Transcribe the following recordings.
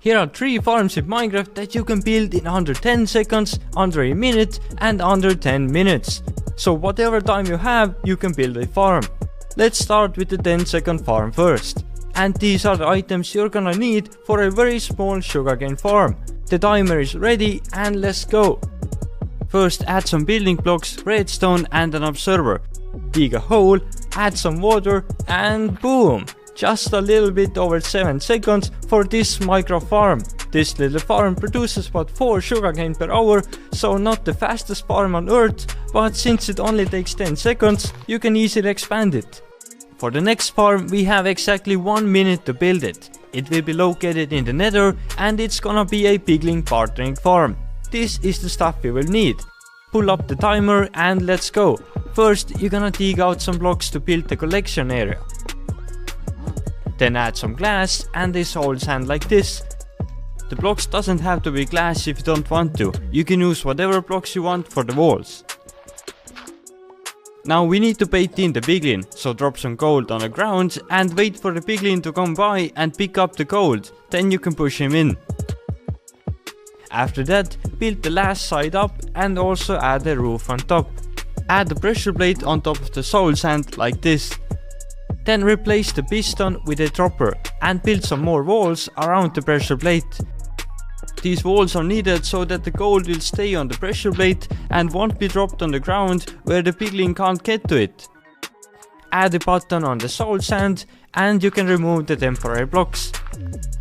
Here are 3 farms in Minecraft that you can build in under 10 seconds, under a minute and under 10 minutes. So whatever time you have, you can build a farm. Let's start with the 10-second farm first. And these are the items you're gonna need for a very small sugarcane farm. The timer is ready and let's go. First add some building blocks, redstone and an observer. Dig a hole, add some water and boom! Just a little bit over 7 seconds for this micro farm. This little farm produces about 4 sugarcane per hour, so not the fastest farm on earth, but since it only takes 10 seconds, you can easily expand it. For the next farm we have exactly 1 minute to build it. It will be located in the nether and it's gonna be a piglin partnering farm. This is the stuff we will need. Pull up the timer and let's go. First you're gonna dig out some blocks to build the collection area. Then add some glass and a soul sand like this. The blocks doesn't have to be glass if you don't want to. You can use whatever blocks you want for the walls. Now we need to bait in the piglin, so drop some gold on the ground and wait for the piglin to come by and pick up the gold, then you can push him in. After that, build the last side up and also add a roof on top. Add the pressure plate on top of the soul sand like this. Then replace the piston with a dropper and build some more walls around the pressure plate. These walls are needed so that the gold will stay on the pressure plate and won't be dropped on the ground where the piglin can't get to it. Add a button on the soul sand and you can remove the temporary blocks.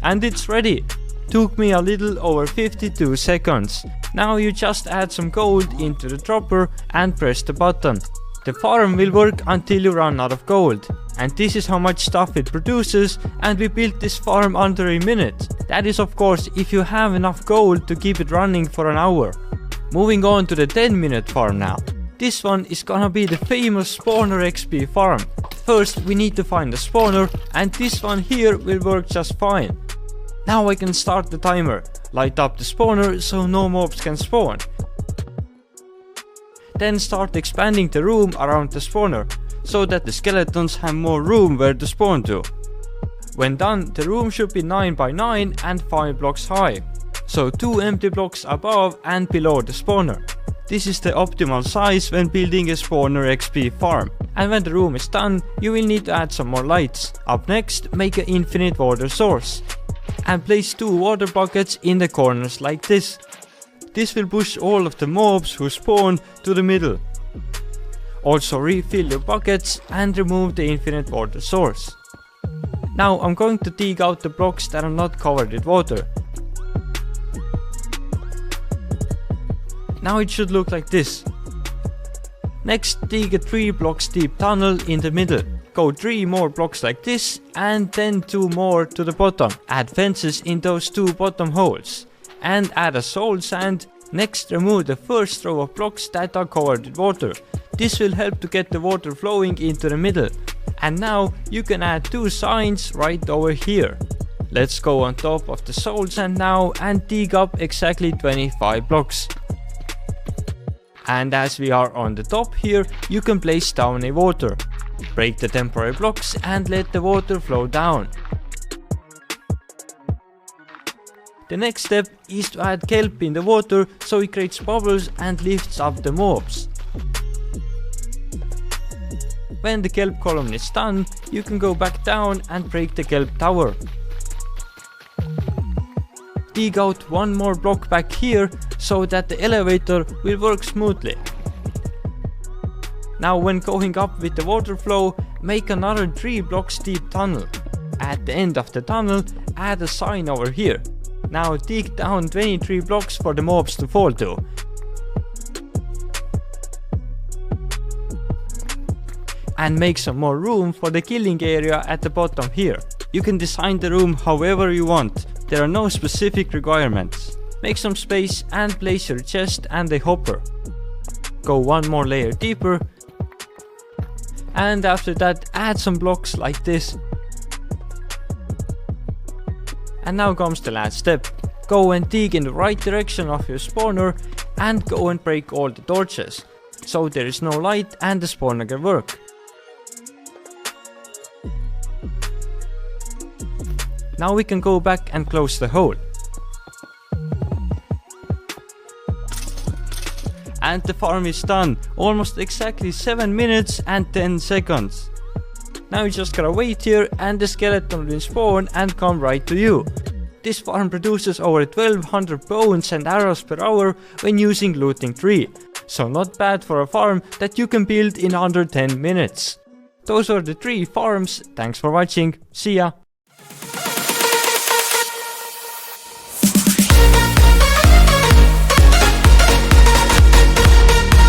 And it's ready. Took me a little over 52 seconds. Now you just add some gold into the dropper and press the button. The farm will work until you run out of gold. And this is how much stuff it produces, and we built this farm under a minute. That is of course if you have enough gold to keep it running for an hour. Moving on to the 10-minute farm now. This one is gonna be the famous spawner XP farm. First we need to find the spawner and this one here will work just fine. Now I can start the timer. Light up the spawner so no mobs can spawn. Then start expanding the room around the spawner, so that the skeletons have more room where to spawn to. When done, the room should be 9 by 9 and 5 blocks high, so 2 empty blocks above and below the spawner. This is the optimal size when building a spawner XP farm. And when the room is done, you will need to add some more lights. Up next, make an infinite water source. And place 2 water buckets in the corners like this. This will push all of the mobs who spawn to the middle. Also refill your buckets and remove the infinite water source. Now I'm going to dig out the blocks that are not covered with water. Now it should look like this. Next dig a 3 blocks deep tunnel in the middle. Go 3 more blocks like this and then 2 more to the bottom. Add fences in those 2 bottom holes. And add a soul sand. Next remove the first row of blocks that are covered with water. This will help to get the water flowing into the middle. And now you can add 2 signs right over here. Let's go on top of the soul sand now and dig up exactly 25 blocks. And as we are on the top here, you can place down a water. Break the temporary blocks and let the water flow down. The next step is to add kelp in the water so it creates bubbles and lifts up the mobs. When the kelp column is done, you can go back down and break the kelp tower. Dig out 1 more block back here so that the elevator will work smoothly. Now when going up with the water flow, make another 3 blocks deep tunnel. At the end of the tunnel, add a sign over here. Now dig down 23 blocks for the mobs to fall to. And make some more room for the killing area at the bottom here. You can design the room however you want. There are no specific requirements. Make some space and place your chest and a hopper. Go 1 more layer deeper. And after that add some blocks like this. And now comes the last step. Go and dig in the right direction of your spawner and go and break all the torches. So there is no light and the spawner can work. Now we can go back and close the hole. and the farm is done, almost exactly 7 minutes and 10 seconds. Now you just gotta wait here and the skeleton will spawn and come right to you. This farm produces over 1200 bones and arrows per hour when using looting 3, so not bad for a farm that you can build in under 10 minutes. Those are the 3 farms, thanks for watching, see ya!